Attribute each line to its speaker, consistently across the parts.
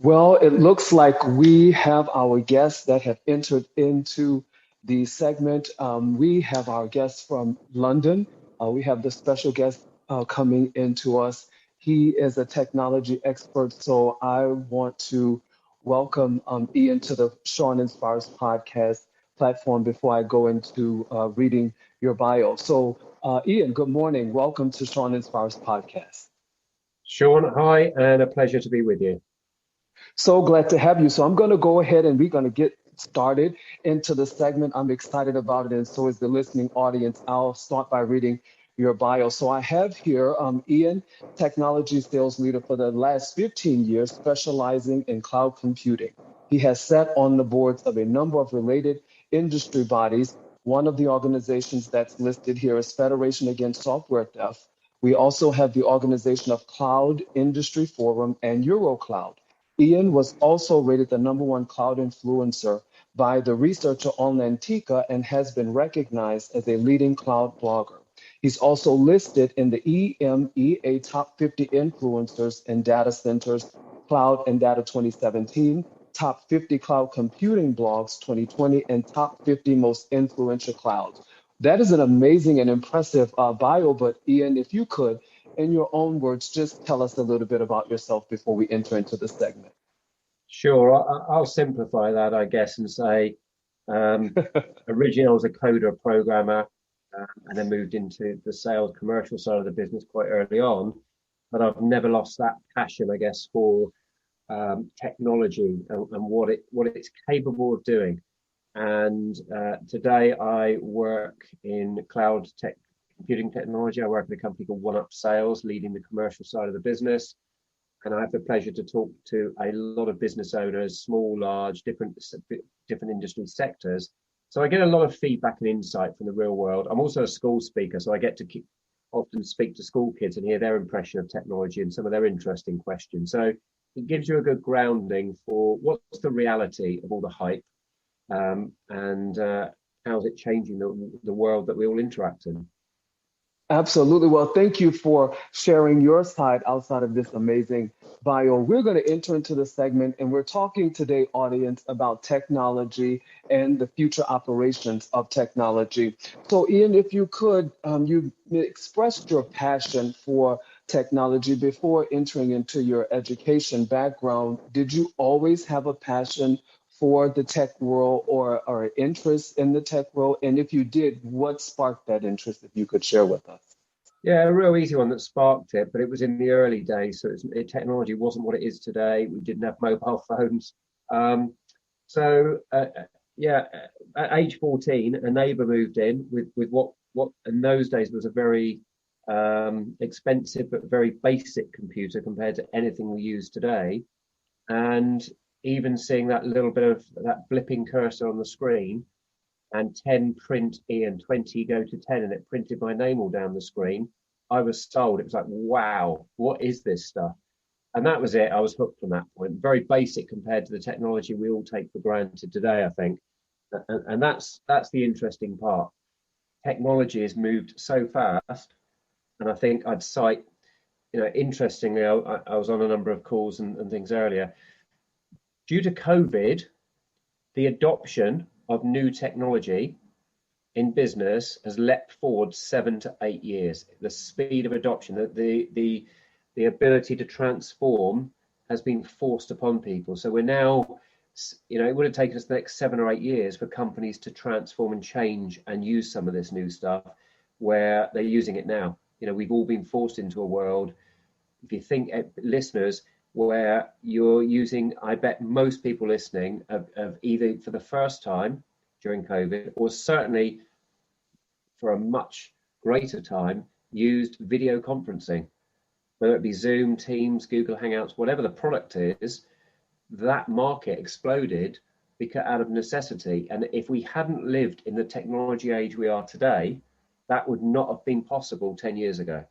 Speaker 1: Well, it looks like we have our guests that have entered into the segment. We have our guest from London. We have the special guest coming into us. He is a technology expert, so I want to welcome Ian to the Sean Inspires podcast platform before I go into reading your bio. So, Ian, good morning. Welcome to Sean Inspires podcast.
Speaker 2: Sean, hi, and a pleasure to be with you.
Speaker 1: So glad to have you. So I'm going to go ahead and we're going to get started into the segment. I'm excited about it, and so is the listening audience. I'll start by reading your bio. So I have here Ian, technology sales leader for the last 15 years, specializing in cloud computing. He has sat on the boards of a number of related industry bodies. One of the organizations that's listed here is Federation Against Software Theft. We also have the Organization of Cloud Industry Forum and Eurocloud. Ian was also rated the number one cloud influencer by the researcher on Lantica and has been recognized as a leading cloud blogger. He's also listed in the EMEA Top 50 Influencers in Data Centers, Cloud and Data 2017, Top 50 Cloud Computing Blogs 2020, and Top 50 Most Influential Clouds. That is an amazing and impressive bio, but Ian, if you could, in your own words, just tell us a little bit about yourself before we enter into the segment.
Speaker 2: Sure, I'll simplify that, I guess, and say originally I was a coder programmer and then moved into the sales commercial side of the business quite early on. But I've never lost that passion, I guess, for technology and what it's capable of doing. And today I work in cloud tech computing technology. I work in a company called One Up Sales, leading the commercial side of the business. And I have the pleasure to talk to a lot of business owners, small, large, different industry sectors. So I get a lot of feedback and insight from the real world. I'm also a school speaker, so I get to often speak to school kids and hear their impression of technology and some of their interesting questions. So it gives you a good grounding for what's the reality of all the hype and how's it changing the world that we all interact in.
Speaker 1: Absolutely. Well, thank you for sharing your side outside of this amazing bio. We're going to enter into the segment and we're talking today, audience, about technology and the future operations of technology. So, Ian, if you could, you expressed your passion for technology before entering into your education background. Did you always have a passion for the tech world or interest in the tech world? And if you did, what sparked that interest, if you could share with us?
Speaker 2: Yeah, a real easy one that sparked it, but it was in the early days. So technology wasn't what it is today. We didn't have mobile phones. Um, so at age 14, a neighbour moved in with what in those days was a very expensive but very basic computer compared to anything we use today. And even seeing that little bit of that blipping cursor on the screen and 10 print E and 20 go to 10 and it printed my name all down the screen, I was sold. It was like, wow, what is this stuff? And that was it. I was hooked from that point. Very basic compared to the technology we all take for granted today, I think. And that's the interesting part. Technology has moved so fast. And I think I'd cite, interestingly, I was on a number of calls and things earlier. Due to COVID, the adoption of new technology in business has leapt forward 7 to 8 years. The speed of adoption, the ability to transform has been forced upon people. So we're now, it would have taken us the next 7 or 8 years for companies to transform and change and use some of this new stuff where they're using it now. We've all been forced into a world, if you think, listeners, where you're using, I bet most people listening of either for the first time during COVID or certainly for a much greater time used video conferencing, whether it be Zoom, Teams, Google Hangouts, whatever the product is. That market exploded because out of necessity. And if we hadn't lived in the technology age we are today, that would not have been possible 10 years ago.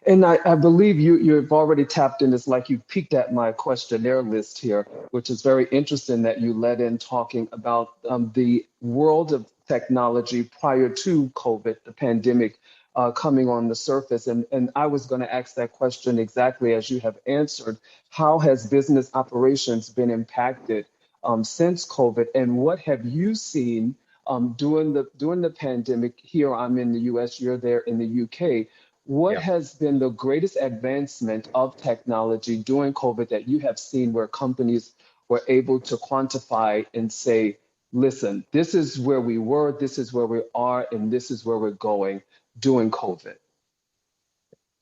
Speaker 1: And I believe you've already tapped in. It's like you peeked at my questionnaire list here, which is very interesting that you led in talking about the world of technology prior to COVID, the pandemic, coming on the surface. And I was going to ask that question exactly as you have answered. How has business operations been impacted since COVID? And what have you seen during the pandemic? Here I'm in the US, you're there in the UK. What
Speaker 2: Yeah.
Speaker 1: has been the greatest advancement of technology during COVID that you have seen where companies were able to quantify and say, listen, this is where we were, this is where we are, and this is where we're going during COVID?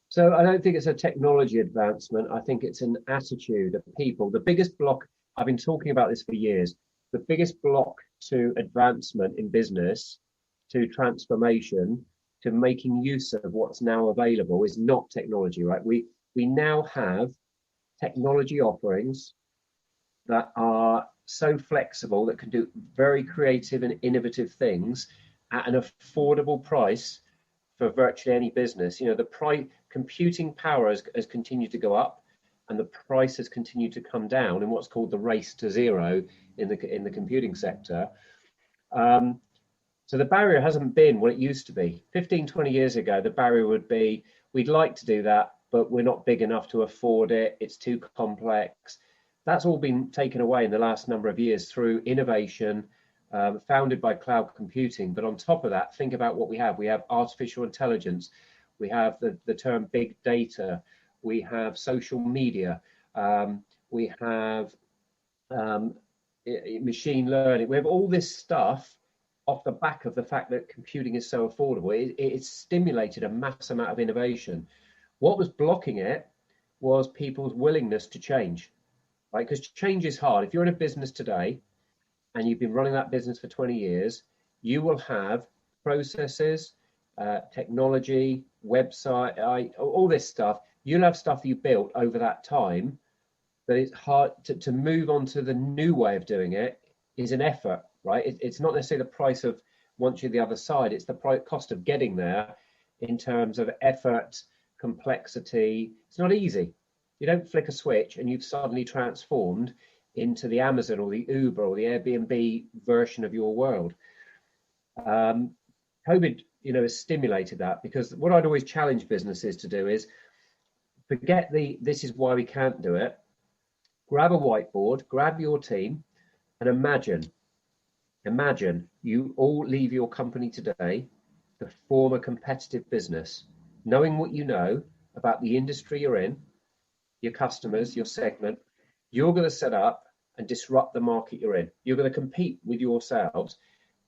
Speaker 2: So I don't think it's a technology advancement. I think it's an attitude of people. The biggest block, I've been talking about this for years, the biggest block to advancement in business, to transformation, to making use of what's now available is not technology, right? We now have technology offerings that are so flexible that can do very creative and innovative things at an affordable price for virtually any business. You know, the computing power has continued to go up, and the price has continued to come down in what's called the race to zero in the computing sector. Um, so the barrier hasn't been what it used to be. 15, 20 years ago, the barrier would be, we'd like to do that, but we're not big enough to afford it. It's too complex. That's all been taken away in the last number of years through innovation, founded by cloud computing. But on top of that, think about what we have. We have artificial intelligence. We have the term big data. We have social media. We have machine learning. We have all this stuff off the back of the fact that computing is so affordable. It's stimulated a mass amount of innovation. What was blocking it was people's willingness to change, right? Because change is hard. If you're in a business today and you've been running that business for 20 years, you will have processes, technology, website, all this stuff. You'll have stuff you built over that time, but it's hard to move on to the new way of doing it is an effort, right? It's not necessarily the price of once you're the other side, it's the cost of getting there in terms of effort, complexity. It's not easy. You don't flick a switch and you've suddenly transformed into the Amazon or the Uber or the Airbnb version of your world. COVID, has stimulated that, because what I'd always challenge businesses to do is forget this is why we can't do it. Grab a whiteboard, grab your team, and imagine you all leave your company today to form a competitive business, knowing what you know about the industry you're in, your customers, your segment. You're going to set up and disrupt the market you're in. You're going to compete with yourselves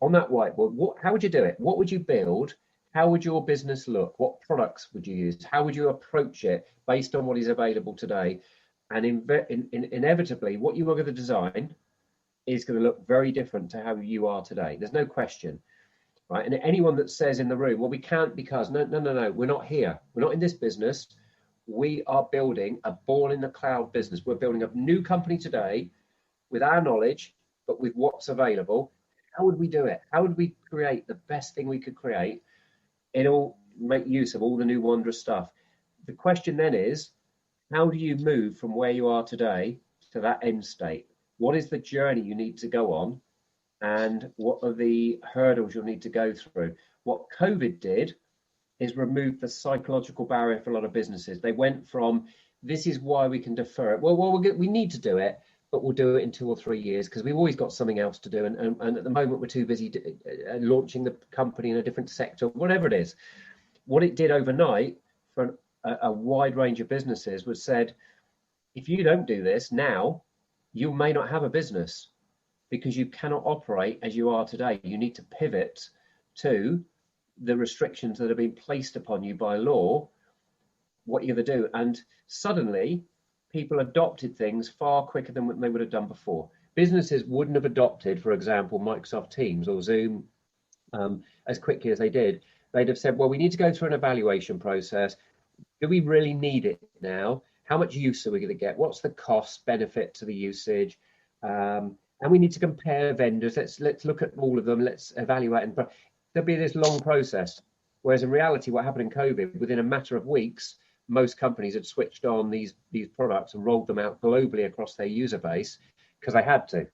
Speaker 2: on that whiteboard. How would you do it? What would you build? How would your business look? What products would you use? How would you approach it based on what is available today? And inevitably, what you are going to design is going to look very different to how you are today. There's no question, right? And anyone that says in the room, well, we can't because, no, we're not here. We're not in this business. We are building a born in the cloud business. We're building a new company today with our knowledge, but with what's available. How would we do it? How would we create the best thing we could create? It'll make use of all the new wondrous stuff. The question then is, how do you move from where you are today to that end state? What is the journey you need to go on? And what are the hurdles you'll need to go through? What COVID did is remove the psychological barrier for a lot of businesses. They went from, this is why we can defer it. Well, we need to do it, but we'll do it in 2 or 3 years because we've always got something else to do. And at the moment, we're too busy launching the company in a different sector, whatever it is. What it did overnight for a wide range of businesses was said, if you don't do this now, you may not have a business because you cannot operate as you are today. You need to pivot to the restrictions that have been placed upon you by law. What you're going to do. And suddenly people adopted things far quicker than what they would have done before. Businesses wouldn't have adopted, for example, Microsoft Teams or Zoom as quickly as they did. They'd have said, well, we need to go through an evaluation process. Do we really need it now? How much use are we going to get? What's the cost benefit to the usage? And we need to compare vendors. Let's look at all of them. Let's evaluate. And there'll be this long process. Whereas in reality, what happened in COVID, within a matter of weeks, most companies had switched on these products and rolled them out globally across their user base because they had to.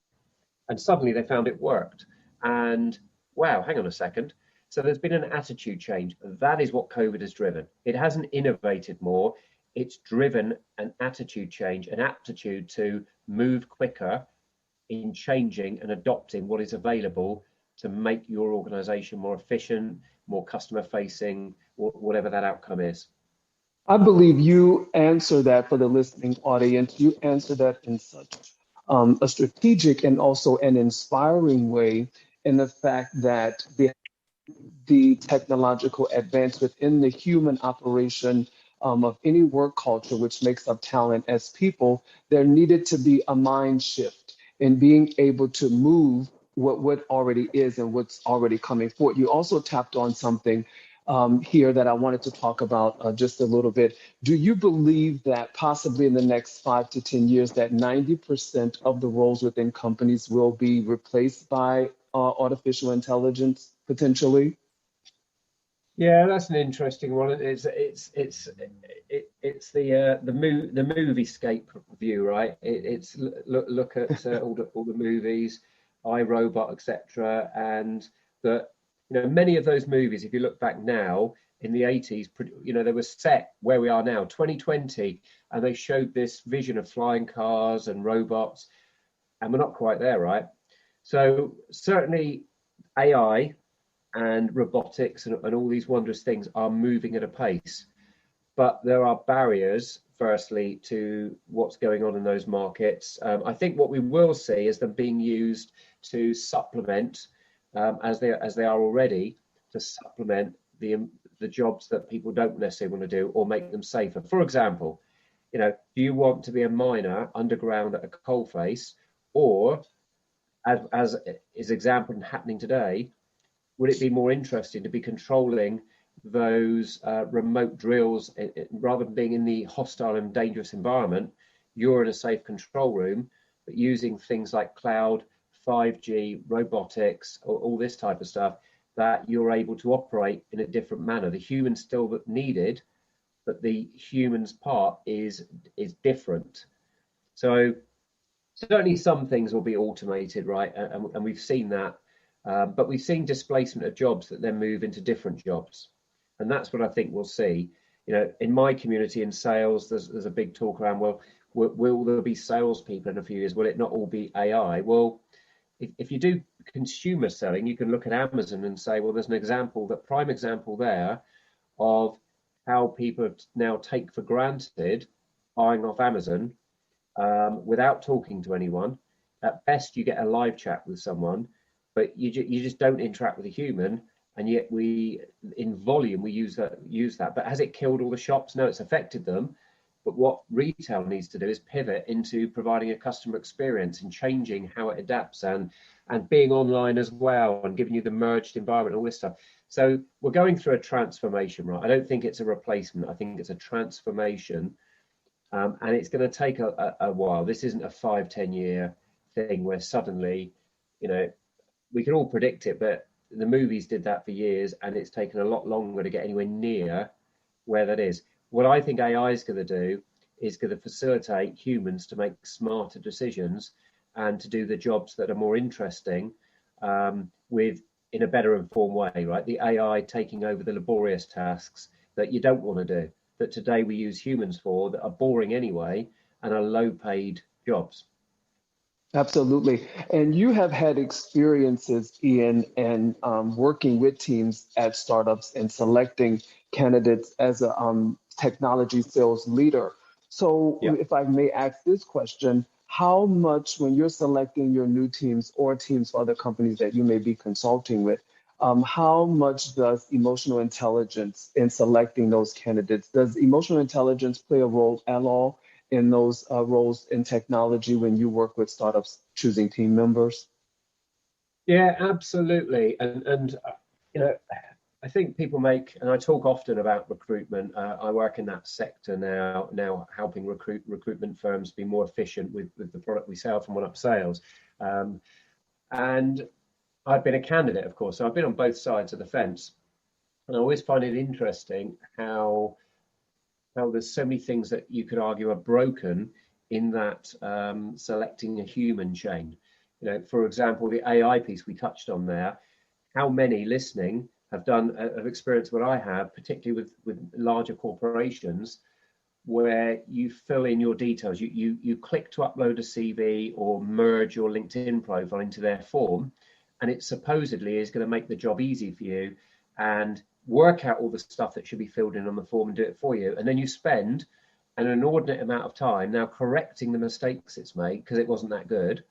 Speaker 2: And suddenly they found it worked. And wow, hang on a second. So there's been an attitude change. That is what COVID has driven. It hasn't innovated more. It's driven an attitude change, an aptitude to move quicker in changing and adopting what is available to make your organization more efficient, more customer facing, whatever that outcome is.
Speaker 1: I believe you answer that for the listening audience. You answer that in such a strategic and also an inspiring way, in the fact that the technological advance within the human operation of any work culture, which makes up talent as people, there needed to be a mind shift in being able to move what already is and what's already coming forward. You also tapped on something here that I wanted to talk about just a little bit. Do you believe that possibly in the next 5 to 10 years that 90% of the roles within companies will be replaced by artificial intelligence potentially?
Speaker 2: Yeah, that's an interesting one. It's the movie scape view, right? It's look at all the movies, I, Robot, etc. And that, many of those movies, if you look back now in the 80s, they were set where we are now, 2020, and they showed this vision of flying cars and robots, and we're not quite there, right? So certainly AI and robotics and all these wondrous things are moving at a pace. But there are barriers, firstly, to what's going on in those markets. I think what we will see is them being used to supplement, as they are already, to supplement the jobs that people don't necessarily want to do or make them safer. For example, do you want to be a miner underground at a coalface, or as is example happening today, would it be more interesting to be controlling those remote drills rather than being in the hostile and dangerous environment? You're in a safe control room, but using things like cloud, 5G, robotics, all this type of stuff, that you're able to operate in a different manner. The human's still needed, but the human's part is different. So certainly some things will be automated, right? And we've seen that. But we've seen displacement of jobs that then move into different jobs. And that's what I think we'll see. In my community in sales, there's a big talk around, well, will there be salespeople in a few years? Will it not all be AI? Well, if you do consumer selling, you can look at Amazon and say, well, there's an example, that prime example there of how people now take for granted buying off Amazon without talking to anyone. At best, you get a live chat with someone, but you just don't interact with a human. And yet in volume, we use that. But has it killed all the shops? No, it's affected them. But what retail needs to do is pivot into providing a customer experience and changing how it adapts and being online as well and giving you the merged environment, all this stuff. So we're going through a transformation, right? I don't think it's a replacement. I think it's a transformation. And it's going to take a while. This isn't a 5-10 year thing where suddenly, we can all predict it, but the movies did that for years, and it's taken a lot longer to get anywhere near where that is. What I think AI is going to do is going to facilitate humans to make smarter decisions and to do the jobs that are more interesting in a better informed way, right? The AI taking over the laborious tasks that you don't want to do, that today we use humans for, that are boring anyway and are low paid jobs.
Speaker 1: Absolutely. And you have had experiences in working with teams at startups and selecting candidates as a technology sales leader. So,
Speaker 2: Yeah.
Speaker 1: if I may ask this question, how much, when you're selecting your new teams or teams for other companies that you may be consulting with, how much does emotional intelligence in selecting those candidates? Does emotional intelligence play a role at all in those roles in technology when you work with startups choosing team members?
Speaker 2: Yeah, absolutely. I think people and I talk often about recruitment. I work in that sector now helping recruitment firms be more efficient with the product we sell from One Up Sales. And I've been a candidate, of course, so I've been on both sides of the fence. And I always find it interesting how there's so many things that you could argue are broken in that selecting a human chain. For example, the AI piece we touched on there, how many listening have experienced what I have, particularly with larger corporations, where you fill in your details. You click to upload a CV or merge your LinkedIn profile into their form, and it supposedly is going to make the job easy for you and work out all the stuff that should be filled in on the form and do it for you. And then you spend an inordinate amount of time now correcting the mistakes it's made because it wasn't that good.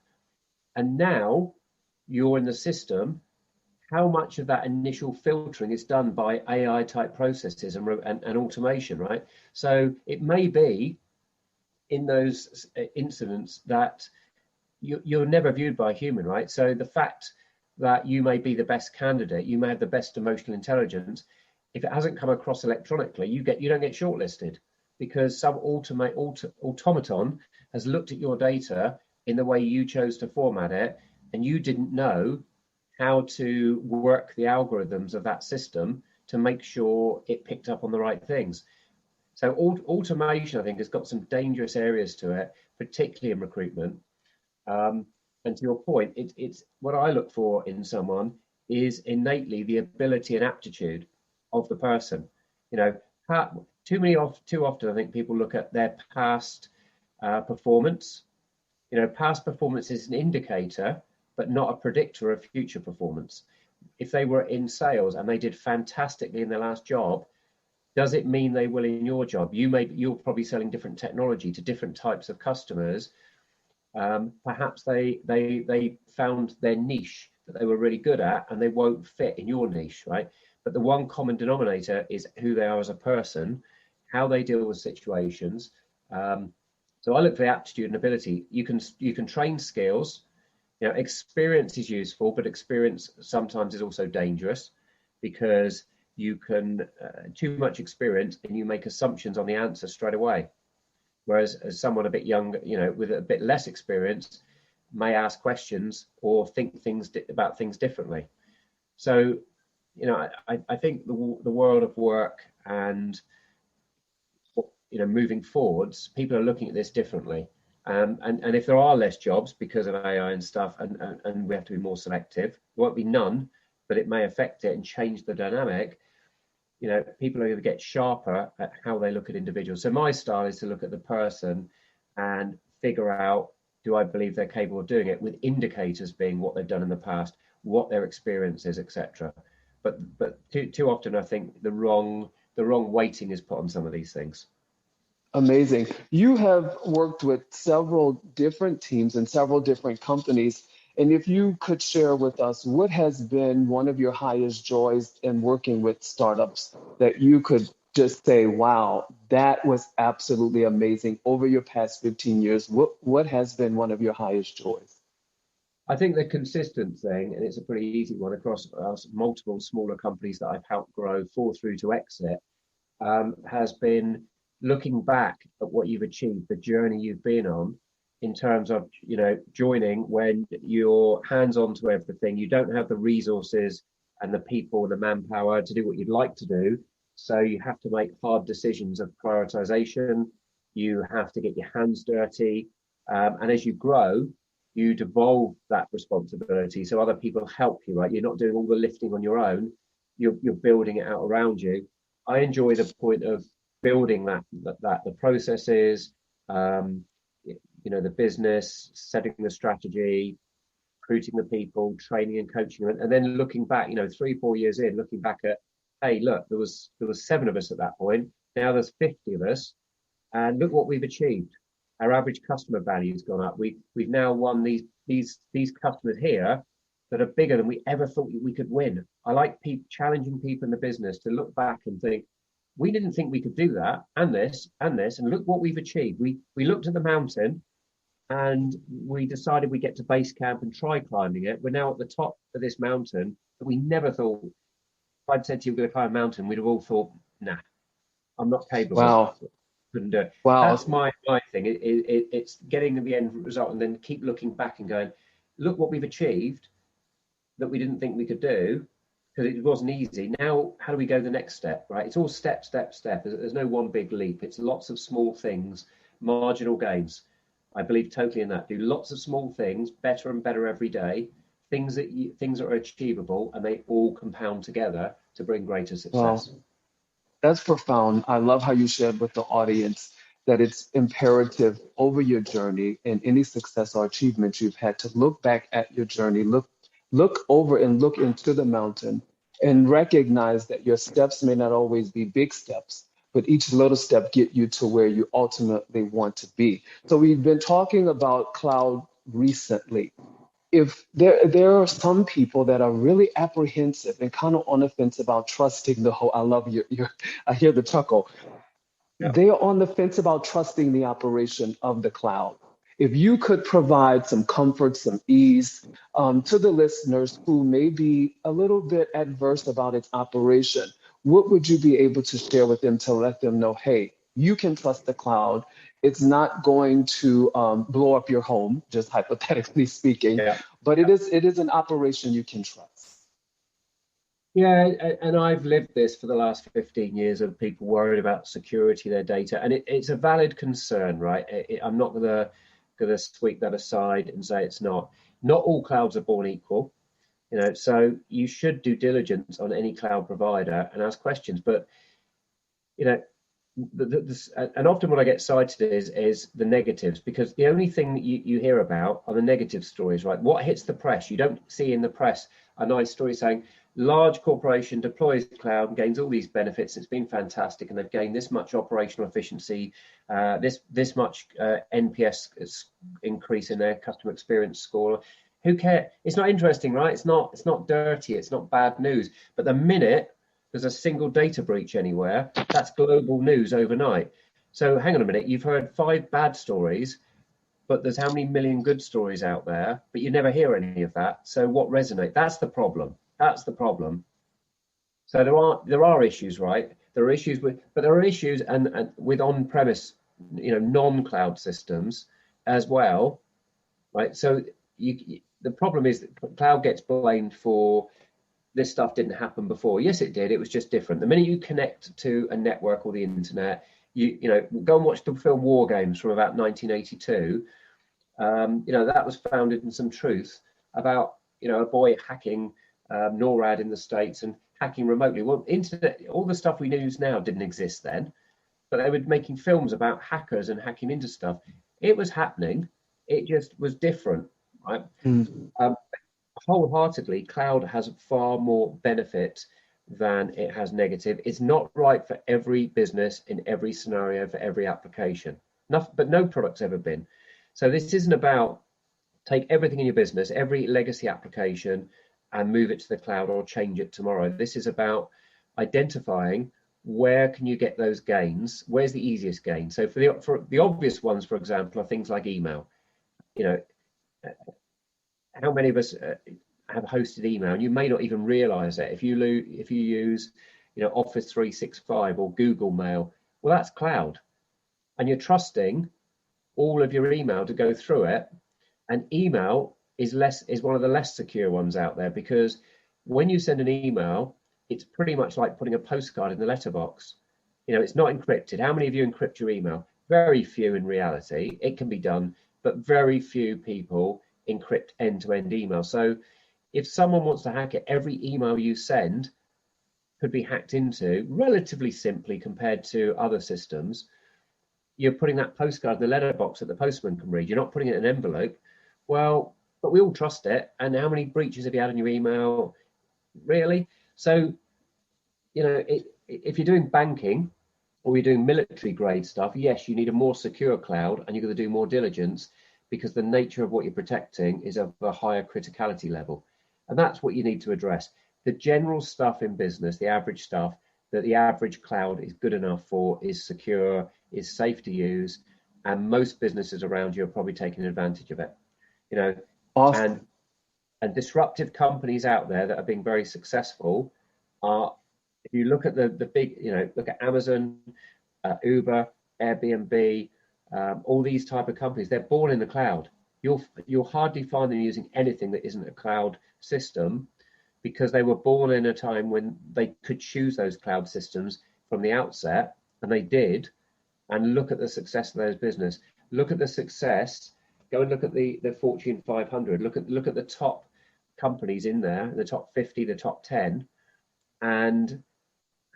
Speaker 2: And now you're in the system. How much of that initial filtering is done by AI type processes and automation, right? So it may be in those incidents that you're never viewed by a human, right? So the fact that you may be the best candidate, you may have the best emotional intelligence, if it hasn't come across electronically, you don't get shortlisted because some automaton has looked at your data in the way you chose to format it, and you didn't know how to work the algorithms of that system to make sure it picked up on the right things. So automation, I think, has got some dangerous areas to it, particularly in recruitment. And to your point, it's what I look for in someone is innately the ability and aptitude of the person. You know, too often, I think people look at their past performance. You know, past performance is an indicator, but not a predictor of future performance. If they were in sales and they did fantastically in their last job, does it mean they will in your job? You're probably selling different technology to different types of customers. Perhaps they found their niche that they were really good at, and they won't fit in your niche, right? But the one common denominator is who they are as a person, how they deal with situations. So I look for the aptitude and ability. You can train skills. You know, experience is useful, but experience sometimes is also dangerous because you can too much experience and you make assumptions on the answer straight away. Whereas as someone a bit younger, you know, with a bit less experience, may ask questions or think about things differently. So, you know, I think the world of work and, you know, moving forwards, people are looking at this differently. And if there are less jobs because of AI and stuff, and we have to be more selective, there won't be none, but it may affect it and change the dynamic. You know, people are going to get sharper at how they look at individuals. So my style is to look at the person and figure out, do I believe they're capable of doing it, with indicators being what they've done in the past, what their experience is, etc. But too often I think the wrong weighting is put on some of these things.
Speaker 1: Amazing. You have worked with several different teams and several different companies. And if you could share with us, what has been one of your highest joys in working with startups that you could just say, wow, that was absolutely amazing over your past 15 years? What has been one of your highest joys?
Speaker 2: I think the consistent thing, and it's a pretty easy one across multiple smaller companies that I've helped grow through to exit, has been looking back at what you've achieved, the journey you've been on, in terms of, you know, joining when you're hands on to everything. You don't have the resources and the people and the manpower to do what you'd like to do. So you have to make hard decisions of prioritization. You have to get your hands dirty. And as you grow, you devolve that responsibility. So other people help you, right? You're not doing all the lifting on your own. You're building it out around you. I enjoy the point of building that the processes, you know, the business, setting the strategy, recruiting the people, training and coaching, and then looking back, you know, 3-4 years in, looking back at, hey, look, there was 7 of us at that point. Now there's 50 of us, and look what we've achieved. Our average customer value has gone up. We've now won these customers here that are bigger than we ever thought we could win. I like challenging people in the business to look back and think, we didn't think we could do that, and this, and look what we've achieved. We looked at the mountain and we decided we get to base camp and try climbing it. We're now at the top of this mountain that we never thought. If I'd said to you we're going to climb a mountain, we'd have all thought, nah, I'm not capable.
Speaker 1: Wow.
Speaker 2: Couldn't do it.
Speaker 1: Wow.
Speaker 2: That's my thing. It's getting the end result and then keep looking back and going, look what we've achieved that we didn't think we could do, because it wasn't easy. Now, how do we go the next step, right? It's all step. There's no one big leap. It's lots of small things, marginal gains. I believe totally in that. Do lots of small things, better and better every day, things that are achievable, and they all compound together to bring greater
Speaker 1: Well,
Speaker 2: success.
Speaker 1: that's profound. I love how you shared with the audience that it's imperative over your journey and any success or achievement you've had to look back at your journey, look over and look into the mountain and recognize that your steps may not always be big steps, but each little step get you to where you ultimately want to be. So we've been talking about cloud recently. If there are some people that are really apprehensive and kind of on the fence about trusting the whole, I love your I hear the chuckle.
Speaker 2: Yeah.
Speaker 1: They are on the fence about trusting the operation of the cloud. If you could provide some comfort, some ease to the listeners who may be a little bit adverse about its operation, what would you be able to share with them to let them know, hey, you can trust the cloud. It's not going to blow up your home, just hypothetically speaking,
Speaker 2: Yeah.
Speaker 1: but it is an operation you can trust.
Speaker 2: Yeah, and I've lived this for the last 15 years of people worried about security of their data, and it's a valid concern, right? I'm not gonna sweep that aside and say it's not. Not all clouds are born equal, so you should do diligence on any cloud provider and ask questions. But you know, and often what I get cited is the negatives, because the only thing that you hear about are the negative stories, right? What hits the press? You don't see in the press a nice story saying large corporation deploys the cloud and gains all these benefits. It's been fantastic, and they've gained this much operational efficiency, this much NPS increase in their customer experience score. Who cares? It's not interesting, right? It's not dirty. It's not bad news. But the minute there's a single data breach anywhere, that's global news overnight. So hang on a minute, you've heard 5 bad stories, but there's how many million good stories out there, but you never hear any of that. So what resonate? That's the problem. That's the problem. So there are issues, right? There are issues but there are issues and with on-premise, non-cloud systems as well, right? So the problem is that cloud gets blamed for this stuff didn't happen before. Yes, it did. It was just different. The minute you connect to a network or the internet, go and watch the film War Games from about 1982. That was founded in some truth about a boy hacking NORAD in the States and hacking remotely. Well, internet, all the stuff we use now didn't exist then, but they were making films about hackers and hacking into stuff. It was happening. It just was different, right?
Speaker 1: Mm.
Speaker 2: Um, Wholeheartedly, cloud has far more benefit than it has negative. It's not right for every business in every scenario for every application. But no product's ever been. So this isn't about take everything in your business, every legacy application, and move it to the cloud or change it tomorrow. This is about identifying where can you get those gains, where's the easiest gain. So for the obvious ones, for example, are things like email. You know, how many of us have hosted email, and you may not even realize it. If you use Office 365 or Google Mail, well, that's cloud, and you're trusting all of your email to go through it. And email is one of the less secure ones out there, because when you send an email, it's pretty much like putting a postcard in the letterbox. It's not encrypted. How many of you encrypt your email? Very few in reality. It can be done, but very few people encrypt end-to-end email. So if someone wants to hack it, every email you send could be hacked into relatively simply compared to other systems. You're putting that postcard in the letterbox that the postman can read. You're not putting it in an envelope. Well, but we all trust it. And how many breaches have you had in your email? Really? So, if you're doing banking or you're doing military grade stuff, yes, you need a more secure cloud, and you're going to do more diligence, because the nature of what you're protecting is of a higher criticality level. And that's what you need to address. The general stuff in business, the average stuff that the average cloud is good enough for, is secure, is safe to use, and most businesses around you are probably taking advantage of it. You know, and
Speaker 1: Awesome.
Speaker 2: and disruptive companies out there that are being very successful are, if you look at the big, look at Amazon, Uber, Airbnb, all these type of companies, they're born in the cloud. You'll hardly find them using anything that isn't a cloud system, because they were born in a time when they could choose those cloud systems from the outset, and they did. And look at the success of those business. Look at the success. Go and look at the Fortune 500. Look at the top companies in there, the top 50, the top 10, and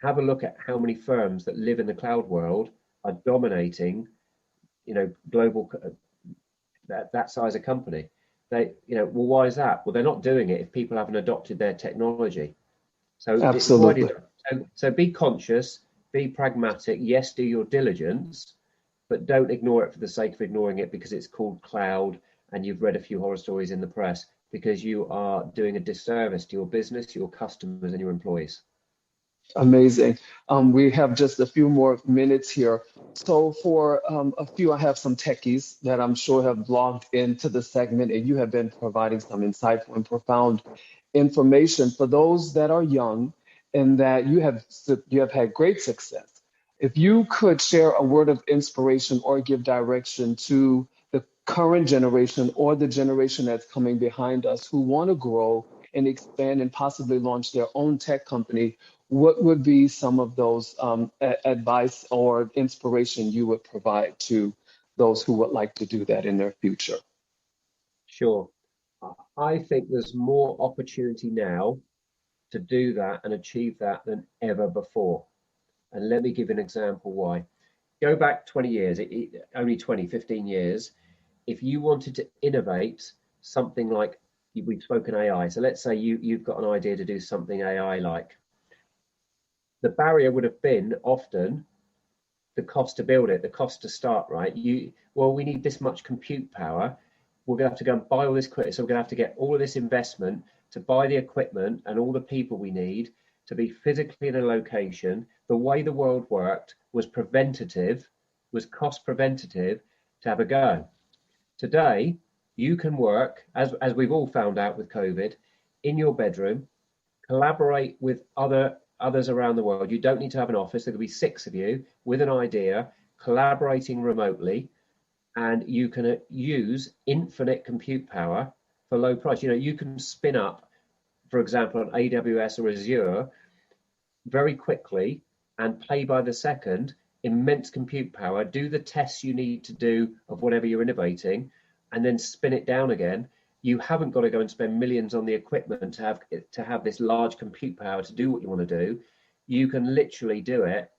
Speaker 2: have a look at how many firms that live in the cloud world are dominating, global that size of company. Well, why is that? Well, they're not doing it if people haven't adopted their technology. So it's widely
Speaker 1: Absolutely.
Speaker 2: done. So be conscious, be pragmatic. Yes, do your diligence, but don't ignore it for the sake of ignoring it because it's called cloud and you've read a few horror stories in the press, because you are doing a disservice to your business, your customers, and your employees.
Speaker 1: Amazing. We have just a few more minutes here. So for a few, I have some techies that I'm sure have logged into the segment, and you have been providing some insightful and profound information for those that are young and that you have had great success. If you could share a word of inspiration or give direction to the current generation or the generation that's coming behind us who want to grow and expand and possibly launch their own tech company, what would be some of those advice or inspiration you would provide to those who would like to do that in their future?
Speaker 2: Sure. I think there's more opportunity now to do that and achieve that than ever before. And let me give an example why. Go back 20 years, only 20, 15 years. If you wanted to innovate something like, we've spoken AI. So let's say you've got an idea to do something AI like. The barrier would have been often the cost to build it, the cost to start, right? We need this much compute power. We're going to have to go and buy all this equipment. So we're going to have to get all of this investment to buy the equipment and all the people we need to be physically in a location. The way the world worked was preventative, was cost preventative to have a go. Today, you can work, as we've all found out with COVID, in your bedroom, collaborate with others around the world. You don't need to have an office. There could be 6 of you with an idea, collaborating remotely, and you can use infinite compute power for low price. You can spin up, for example, on AWS or Azure very quickly and pay by the second, immense compute power, do the tests you need to do of whatever you're innovating, and then spin it down again. You haven't got to go and spend millions on the equipment to have this large compute power to do what you want to do. You can literally do it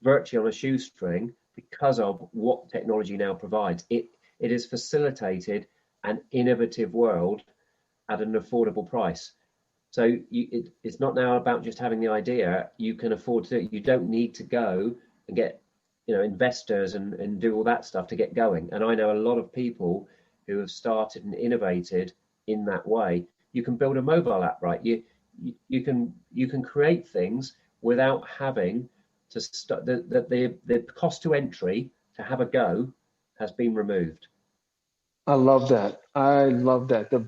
Speaker 2: virtually on a shoestring because of what technology now provides. It has facilitated an innovative world at an affordable price. So it's not now about just having the idea. You can afford to do it. You don't need to go and get investors and do all that stuff to get going. And I know a lot of people who have started and innovated in that way. You can build a mobile app, right? You can create things without having to the cost to entry to have a go has been removed.
Speaker 1: I love that. I love that. The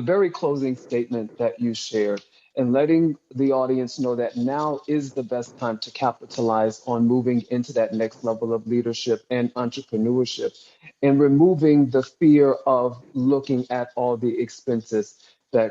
Speaker 1: very closing statement that you shared and letting the audience know that now is the best time to capitalize on moving into that next level of leadership and entrepreneurship and removing the fear of looking at all the expenses that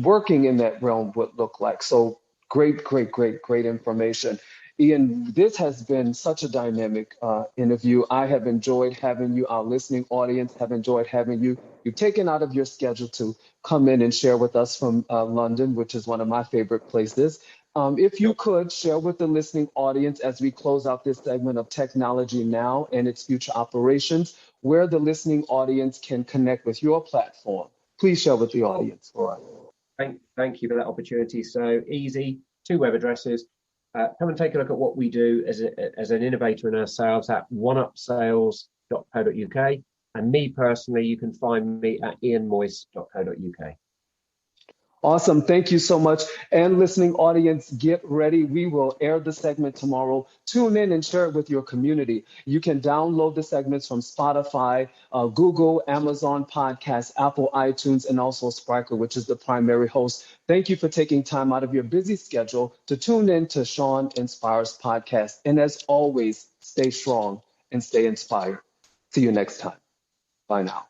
Speaker 1: working in that realm would look like. So great, great, great, great information. Ian, this has been such a dynamic interview. I have enjoyed having you. Our listening audience have enjoyed having you. You've taken out of your schedule to come in and share with us from London, which is one of my favorite places. If you
Speaker 2: Sure.
Speaker 1: could share with the listening audience as we close out this segment of Technology Now and its future operations, where the listening audience can connect with your platform. Please share with the
Speaker 2: Sure.
Speaker 1: audience for us.
Speaker 2: Thank you for that opportunity. So easy, 2 web addresses. Come and take a look at what we do as an innovator in ourselves at oneupsales.co.uk. And me personally, you can find me at ianmoyse.co.uk.
Speaker 1: Awesome. Thank you so much. And listening audience, get ready. We will air the segment tomorrow. Tune in and share it with your community. You can download the segments from Spotify, Google, Amazon Podcasts, Apple, iTunes, and also Spriker, which is the primary host. Thank you for taking time out of your busy schedule to tune in to Sean Inspires podcast. And as always, stay strong and stay inspired. See you next time. Bye now.